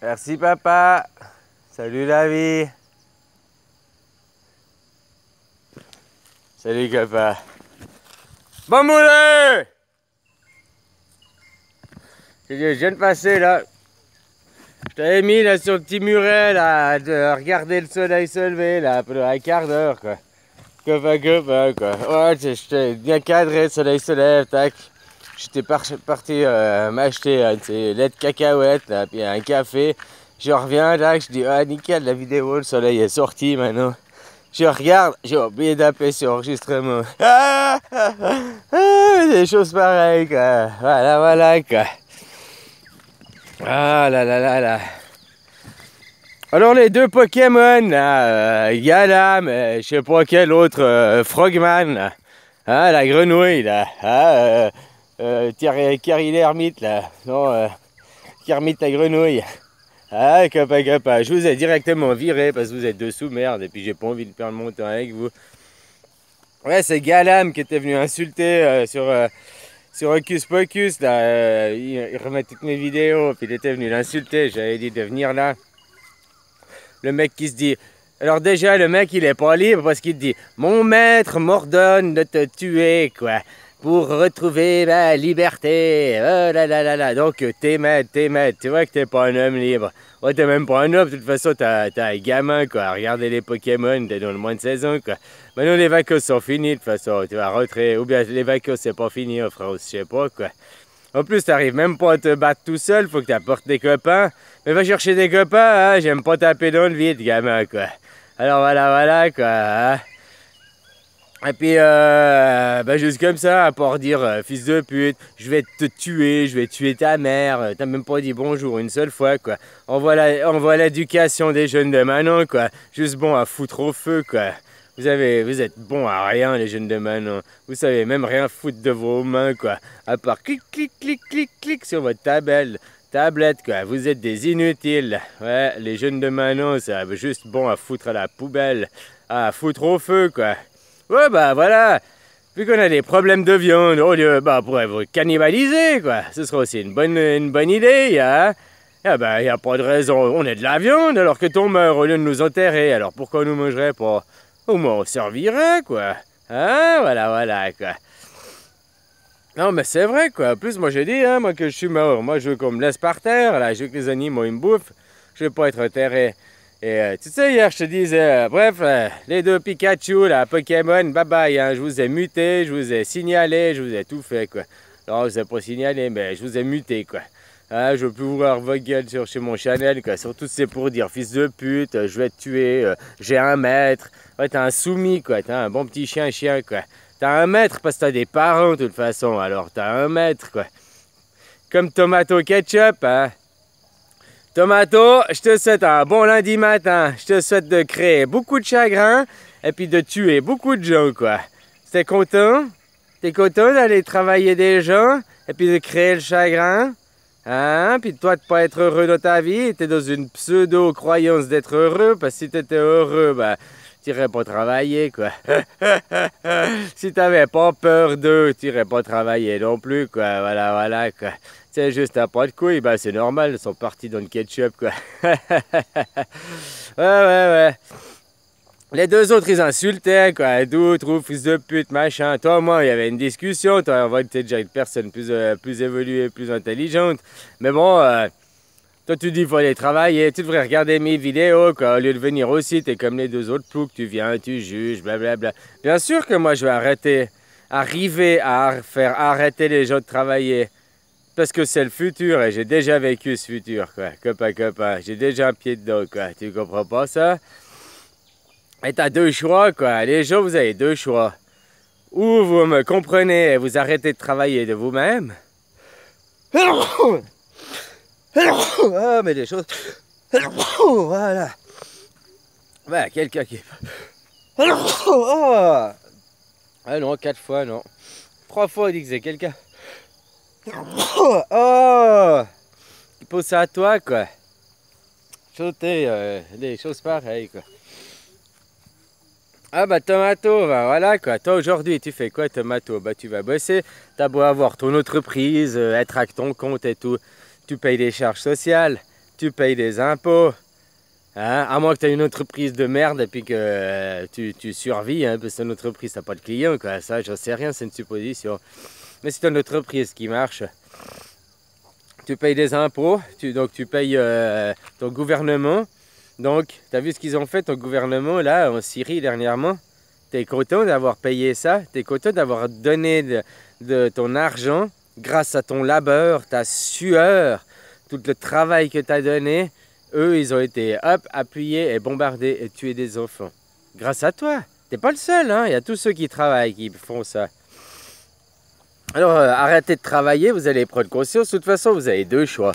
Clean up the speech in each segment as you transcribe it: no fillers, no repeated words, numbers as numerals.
Merci papa. Salut la vie. Salut papa. Bon moulin. Je viens de passer là. Je t'avais mis là sur le petit muret là, de regarder le soleil se lever là, pendant un quart d'heure quoi. Copain quoi. Ouais, j'étais bien cadré, le soleil se lève, tac. J'étais parti m'acheter un lait de cacahuètes là, puis un café. Je reviens là, je dis ah nickel, la vidéo, le soleil est sorti maintenant. Je regarde, j'ai oublié d'appuyer sur enregistrement. Des choses pareilles quoi. Voilà quoi. Ah là là là là. Alors les deux Pokémon, Galam, je sais pas quel autre, Frogman, là. Ah, la grenouille là, Kerry l'ermite là, non, Kermit la grenouille. Ah, copain, je vous ai directement viré parce que vous êtes deux sous-merdes et puis j'ai pas envie de perdre mon temps avec vous. Ouais, c'est Galam qui était venu insulter sur Hocus Pocus là, il remet toutes mes vidéos, puis il était venu l'insulter, j'avais dit de venir là. Le mec qui se dit... Alors déjà, le mec, il est pas libre parce qu'il dit « Mon maître m'ordonne de te tuer, quoi, pour retrouver ma liberté. » Oh là là là là. Donc, t'es maître. Tu vois que t'es pas un homme libre. Ouais, t'es même pas un homme. De toute façon, t'as un gamin, quoi. Regardez les Pokémon, t'es dans le moins de saison, quoi. Maintenant, les vacances sont finies, de toute façon. Tu vas rentrer. Ou bien, les vacances, c'est pas fini, frère, je sais pas, quoi. En plus, t'arrives même pas à te battre tout seul, faut que t'apportes des copains. Mais va chercher des copains, hein, j'aime pas taper dans le vide, gamin, quoi. Alors voilà, quoi. Hein. Et puis, juste comme ça, à part dire, fils de pute, je vais te tuer, je vais tuer ta mère. T'as même pas dit bonjour une seule fois, quoi. On voit l'éducation des jeunes de maintenant, quoi. Juste bon à foutre au feu, quoi. Vous êtes bons à rien, les jeunes de maintenant. Vous savez même rien foutre de vos mains, quoi. À part clic sur votre tablette, quoi. Vous êtes des inutiles. Ouais, les jeunes de maintenant, c'est juste bon à foutre à la poubelle. À foutre au feu, quoi. Ouais, bah voilà. Vu qu'on a des problèmes de viande, au lieu, pour vous cannibaliser, quoi. Ce serait aussi une bonne idée, hein. Ah bah, y a pas de raison. On est de la viande alors que ton meurt au lieu de nous enterrer. Alors pourquoi on nous mangerait pas? Au moins on servirait, quoi. Hein, voilà, quoi. Non, mais c'est vrai, quoi. En plus, moi, j'ai dit, hein, moi, que je suis mort. Moi, je veux qu'on me laisse par terre, là. Je veux que les animaux, ils me bouffent. Je veux pas être enterré. Et tu sais, hier, je te disais, bref, les deux Pikachu, là, Pokémon, bye bye, hein. Je vous ai muté, je vous ai signalé, je vous ai tout fait, quoi. Non, je vous ai pas signalé, mais je vous ai muté, quoi. Ah, je veux plus voir vos gueules chez mon Chanel, quoi. Surtout, c'est pour dire, fils de pute, je vais te tuer, j'ai un maître. Ouais, t'as un soumis, quoi. T'as un bon petit chien, quoi. T'as un maître parce que t'as des parents, de toute façon. Alors, t'as un maître, quoi. Comme Tomato Ketchup, hein. Tomato, je te souhaite un bon lundi matin. Je te souhaite de créer beaucoup de chagrin et puis de tuer beaucoup de gens, quoi. T'es content? T'es content d'aller travailler des gens et puis de créer le chagrin? Hein? Puis toi, de pas être heureux dans ta vie, t'es dans une pseudo-croyance d'être heureux, parce que si t'étais heureux, bah, t'irais pas travailler, quoi. Si t'avais pas peur d'eux, t'irais pas travailler non plus, quoi. Voilà, quoi. C'est juste t'as pas de couilles, bah c'est normal, ils sont partis dans le ketchup, quoi. Ouais. Les deux autres, ils insultaient, quoi. D'où, trouve, fils de pute, machin. Toi, moi, il y avait une discussion. Toi, on voit que t'es déjà une personne plus évoluée, plus intelligente. Mais bon, toi, tu dis qu'il faut aller travailler. Tu devrais regarder mes vidéos, quoi. Au lieu de venir aussi, t'es comme les deux autres ploucs. Tu viens, tu juges, blablabla. Bien sûr que moi, je vais arriver à faire arrêter les gens de travailler. Parce que c'est le futur et j'ai déjà vécu ce futur, quoi. Copain. J'ai déjà un pied dedans, quoi. Tu comprends pas ça? Et t'as deux choix, quoi. Les gens, vous avez deux choix. Ou vous me comprenez et vous arrêtez de travailler de vous-même. Ah, mais des choses... Voilà. Ouais, quelqu'un qui... Ah non, 4 fois, non. 3 fois, il dit que c'est quelqu'un. Oh, il pose ça à toi, quoi. Sauter, des choses pareilles, quoi. Ah bah Tomato, bah voilà quoi. Toi aujourd'hui tu fais quoi Tomato? Bah tu vas bosser, t'as beau avoir ton entreprise, être avec ton compte et tout, tu payes des charges sociales, tu payes des impôts. Hein, à moins que tu aies une entreprise de merde et puis que tu survis, hein, parce que ton entreprise n'a pas de clients, quoi. Ça, j'en sais rien, c'est une supposition. Mais si tu as une entreprise qui marche, tu payes des impôts, donc tu payes ton gouvernement. Donc, tu as vu ce qu'ils ont fait, ton gouvernement, là, en Syrie, dernièrement? Tu es content d'avoir payé ça? Tu es content d'avoir donné de ton argent grâce à ton labeur, ta sueur, tout le travail que tu as donné? Eux, ils ont été appuyés et bombardés et tués des enfants. Grâce à toi. T'es pas le seul, hein. Il y a tous ceux qui travaillent qui font ça. Alors, arrêtez de travailler, vous allez prendre conscience. De toute façon, vous avez deux choix.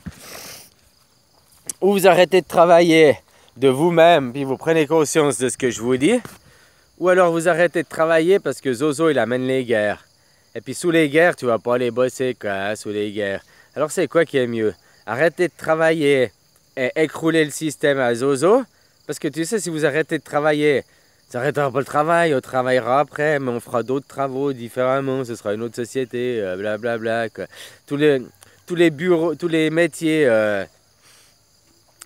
Ou vous arrêtez de travailler de vous-même, puis vous prenez conscience de ce que je vous dis. Ou alors vous arrêtez de travailler parce que Zozo, il amène les guerres. Et puis sous les guerres, tu vas pas aller bosser, quoi, hein, sous les guerres. Alors c'est quoi qui est mieux? Arrêtez de travailler et écrouler le système à Zozo. Parce que tu sais, si vous arrêtez de travailler, ça n'arrêtera pas le travail, on travaillera après, mais on fera d'autres travaux différemment, ce sera une autre société, blablabla. Quoi. Tous les bureaux, tous les métiers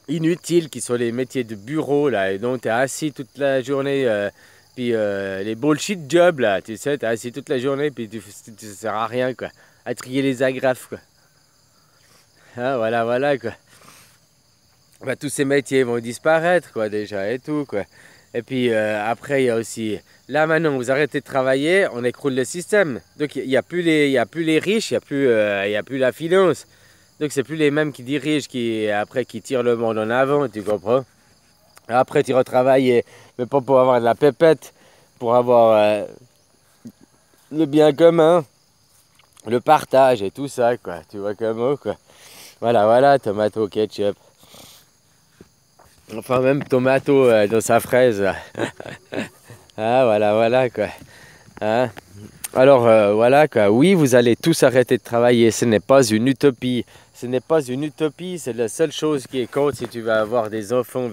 inutiles qui sont les métiers de bureau, là, et donc tu es assis toute la journée, puis les bullshit jobs, là, tu sais, tu es assis toute la journée, puis tu ne sers à rien, quoi, à trier les agrafes, quoi. Hein, voilà, quoi. Bah, tous ces métiers vont disparaître, quoi, déjà, et tout, quoi. Et puis, après, il y a aussi... Là, maintenant, vous arrêtez de travailler, on écroule le système. Donc, il n'y a plus les riches, il n'y a plus la finance. Donc, c'est plus les mêmes qui dirigent, qui tirent le monde en avant, tu comprends? Après, tu retravailles, mais pas pour avoir de la pépette, pour avoir le bien commun, le partage et tout ça, quoi. Tu vois comment, quoi. Voilà, tomato ketchup. Enfin, même tomato dans sa fraise. Ah, voilà, quoi. Hein? Alors, voilà, quoi. Oui, vous allez tous arrêter de travailler. Ce n'est pas une utopie. Ce n'est pas une utopie. C'est la seule chose qui compte si tu vas avoir des enfants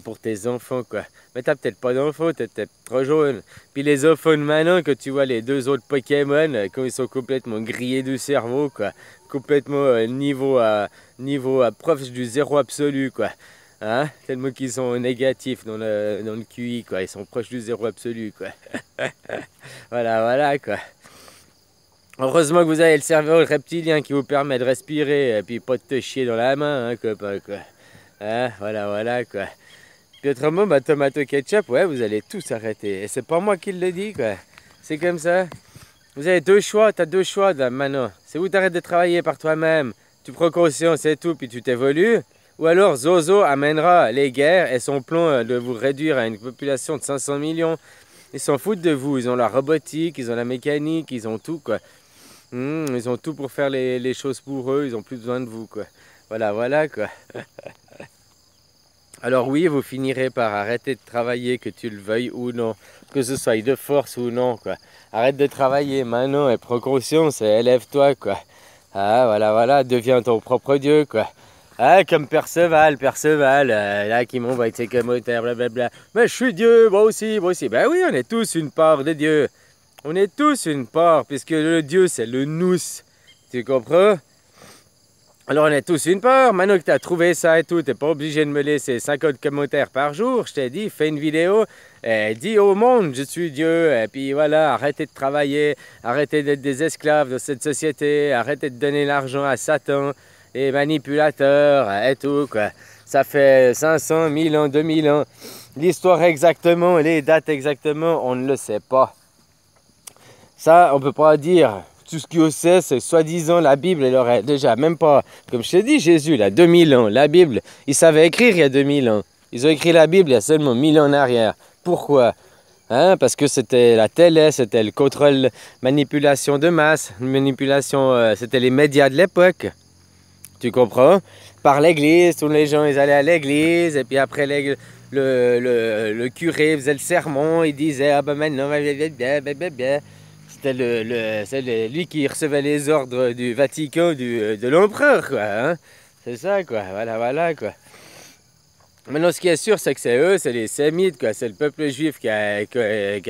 pour tes enfants, quoi. Mais t'as peut-être pas d'enfants, t'es peut-être trop jeune. Puis les enfants de maintenant, que tu vois les deux autres Pokémon, quand ils sont complètement grillés du cerveau, quoi. Complètement niveau proche du zéro absolu, quoi. Hein? Tellement qu'ils sont négatifs dans le QI, quoi. Ils sont proches du zéro absolu, quoi. Voilà, quoi. Heureusement que vous avez le cerveau reptilien qui vous permet de respirer et puis pas de te chier dans la main, hein, copain, quoi. Hein? Voilà, quoi. Puis autrement, bah, tomato ketchup, ouais, vous allez tous arrêter. Et c'est pas moi qui le dis, quoi. C'est comme ça. Vous avez deux choix, t'as deux choix là, maintenant. C'est où t'arrêtes de travailler par toi-même, tu prends conscience et tout, puis tu t'évolues. Ou alors Zozo amènera les guerres et son plan de vous réduire à une population de 500 millions. Ils s'en foutent de vous, ils ont la robotique, ils ont la mécanique, ils ont tout, quoi. Ils ont tout pour faire les choses pour eux, ils ont plus besoin de vous, quoi. Voilà, quoi. Alors oui, vous finirez par arrêter de travailler, que tu le veuilles ou non, que ce soit de force ou non, quoi. Arrête de travailler maintenant et prends conscience et élève-toi, quoi. Ah, voilà, deviens ton propre Dieu, quoi. Ah, comme Perceval, là, qui m'envoie avec ses commentaires, blablabla. Mais je suis Dieu, moi aussi. Ben oui, on est tous une part de Dieu. On est tous une part, puisque le Dieu, c'est le nous. Tu comprends? Alors on est tous une part, maintenant que tu as trouvé ça et tout, tu n'es pas obligé de me laisser 50 commentaires par jour, je t'ai dit, fais une vidéo, et dis au monde, je suis Dieu, et puis voilà, arrêtez de travailler, arrêtez d'être des esclaves de cette société, arrêtez de donner l'argent à Satan, les manipulateurs et tout, quoi. Ça fait 500, 1000 ans, 2000 ans, l'histoire exactement, les dates exactement, on ne le sait pas. Ça, on ne peut pas dire. Tout ce qu'on sait, c'est soi-disant la Bible, elle aurait déjà, même pas, comme je t'ai dit, Jésus, il a 2000 ans. La Bible, ils savaient écrire il y a 2000 ans. Ils ont écrit la Bible il y a seulement 1000 ans en arrière. Pourquoi? Hein? Parce que c'était la télé, c'était le contrôle, manipulation de masse, manipulation, c'était les médias de l'époque. Tu comprends? Par l'église, tous les gens, ils allaient à l'église, et puis après, le curé faisait le sermon, il disait, ah ben maintenant, c'était lui qui recevait les ordres du Vatican, de l'empereur, quoi. Hein? C'est ça, quoi. Voilà, quoi. Maintenant, ce qui est sûr, c'est que c'est eux, c'est les Sémites, quoi. C'est le peuple juif qui a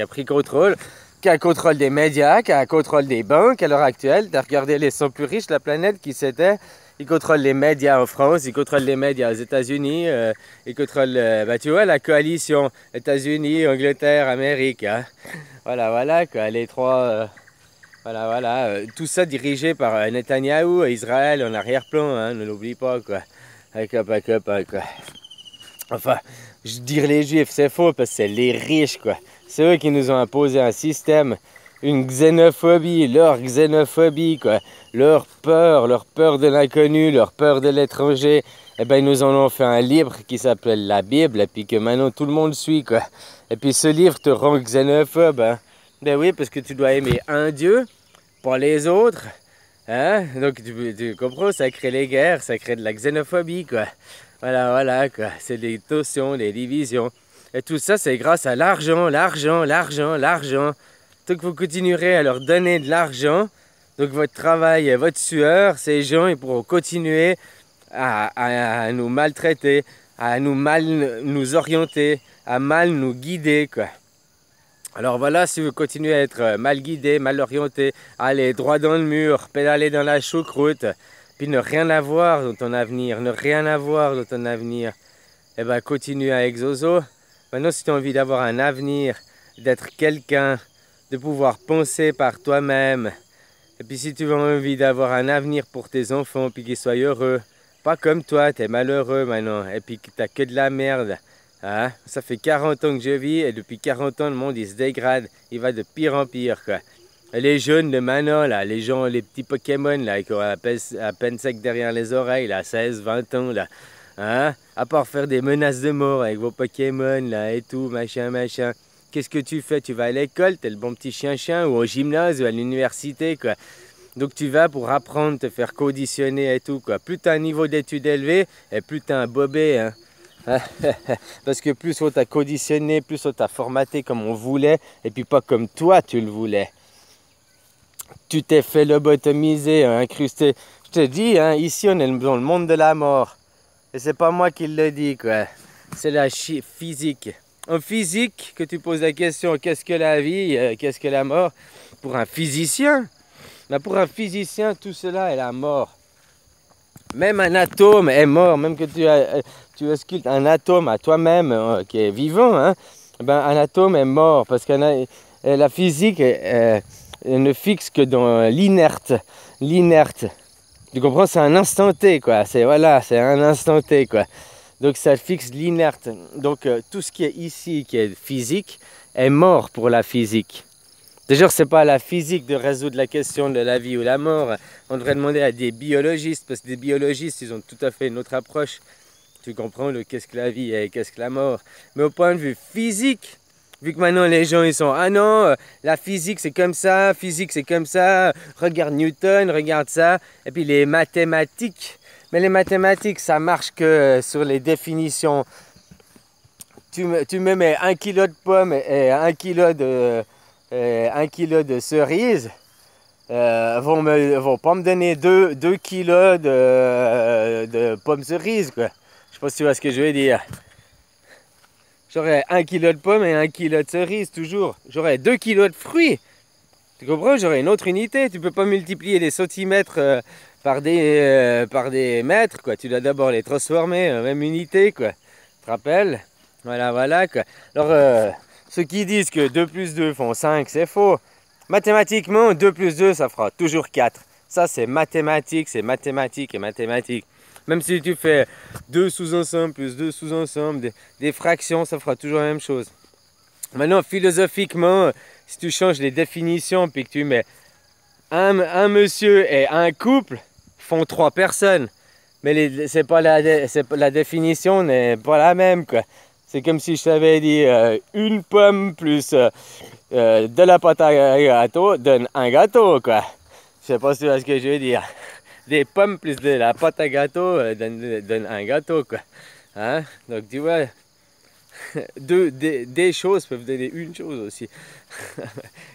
pris contrôle, qui a contrôle des médias, qui a contrôle des banques à l'heure actuelle. T'as regardé les 100 plus riches de la planète, qui c'était? ils contrôlent les médias en France, ils contrôlent les médias aux États-Unis, ils contrôlent, tu vois, la coalition États-Unis, Angleterre, Amérique. Hein. Voilà, quoi, les trois. Tout ça dirigé par Netanyahou, Israël en arrière-plan, hein, ne l'oublie pas, quoi. Quoi. Enfin, je dire les Juifs, c'est faux, parce que c'est les riches, quoi. C'est eux qui nous ont imposé un système, une xénophobie, leur xénophobie, quoi. Leur peur de l'inconnu, leur peur de l'étranger. Eh ben, ils nous en ont fait un livre qui s'appelle la Bible, et puis que maintenant tout le monde suit, quoi. Et puis ce livre te rend xénophobe, hein. Ben oui, parce que tu dois aimer un Dieu, pas les autres. Hein? Donc tu comprends, ça crée les guerres, ça crée de la xénophobie, quoi. Voilà, quoi. C'est des tensions, des divisions. Et tout ça, c'est grâce à l'argent. Donc vous continuerez à leur donner de l'argent. Donc votre travail et votre sueur, ces gens, ils pourront continuer à nous maltraiter, à nous orienter, à mal nous guider, quoi. Alors voilà, si vous continuez à être mal guidé, mal orienté, aller droit dans le mur, pédaler dans la choucroute, puis ne rien avoir dans ton avenir, eh ben continue avec Zozo. Maintenant, si tu as envie d'avoir un avenir, d'être quelqu'un, de pouvoir penser par toi-même, et puis si tu as envie d'avoir un avenir pour tes enfants, puis qu'ils soient heureux, pas comme toi, tu es malheureux maintenant, et puis que tu n'as que de la merde. Hein? Ça fait 40 ans que je vis et depuis 40 ans, le monde il se dégrade. Il va de pire en pire, quoi. Et les jeunes de maintenant, là, les gens, les petits Pokémon là, qui ont à peine sec derrière les oreilles, là, 16, 20 ans, là. Hein? À part faire des menaces de mort avec vos Pokémon, là, et tout, machin. Qu'est-ce que tu fais? Tu vas à l'école, t'es le bon petit chien, ou au gymnase, ou à l'université, quoi. Donc tu vas pour apprendre, te faire conditionner et tout, quoi. Plus t'as un niveau d'études élevé, et plus t'as un bobé, hein. Parce que plus on t'a conditionné, plus on t'a formaté comme on voulait, et puis pas comme toi tu le voulais. Tu t'es fait lobotomiser, incrusté. Je te dis, hein, ici on est dans le monde de la mort. Et c'est pas moi qui le dis, quoi. C'est la physique. En physique, que tu poses la question, qu'est-ce que la vie, qu'est-ce que la mort? Pour un physicien, tout cela est la mort. Même un atome est mort, même que tu auscultes un atome à toi-même qui est vivant, hein, ben, un atome est mort parce que la physique ne fixe que dans l'inerte. L'inerte. Tu comprends? C'est un instant T, quoi. C'est un instant T, quoi. Donc ça fixe l'inerte. Donc tout ce qui est ici, qui est physique, est mort pour la physique. D'ailleurs, c'est pas à la physique de résoudre la question de la vie ou la mort. On devrait demander à des biologistes, parce que des biologistes, ils ont tout à fait une autre approche. Tu comprends qu'est-ce que la vie et qu'est-ce que la mort. Mais au point de vue physique, vu que maintenant les gens ils sont « Ah non, la physique c'est comme ça, regarde Newton, regarde ça. » Et puis les mathématiques. Mais les mathématiques, ça marche que sur les définitions. Tu me mets 1 kilo de pommes et 1 kilo de... 1 kilo de cerises vont pas me donner 2 kilos de pommes cerises, quoi. Je sais pas si tu vois ce que je veux dire. J'aurais 1 kilo de pommes et 1 kilo de cerises, toujours. J'aurais 2 kilos de fruits. Tu comprends? J'aurais une autre unité. Tu peux pas multiplier les centimètres par des mètres, quoi. Tu dois d'abord les transformer en même unité, quoi. Tu te rappelles? Voilà, quoi. Alors... ceux qui disent que 2 plus 2 font 5, c'est faux. Mathématiquement, 2 plus 2, ça fera toujours 4. Ça, c'est mathématique et mathématique. Même si tu fais 2 sous-ensembles plus 2 sous-ensembles, des fractions, ça fera toujours la même chose. Maintenant, philosophiquement, si tu changes les définitions, puis que tu mets un monsieur et un couple, font 3 personnes. Mais la définition n'est pas la même, quoi. C'est comme si je t'avais dit une pomme plus de la pâte à gâteau donne un gâteau, quoi. Je sais pas si tu vois ce que je veux dire. Des pommes plus de la pâte à gâteau donne un gâteau, quoi. Hein? Donc tu vois, des choses peuvent donner une chose aussi.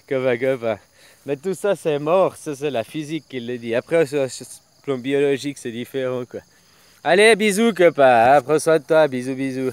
Mais tout ça c'est mort, ça c'est la physique qui le dit. Après, sur le plan biologique, c'est différent, quoi. Allez, bisous, copain. Prends soin de toi, bisous.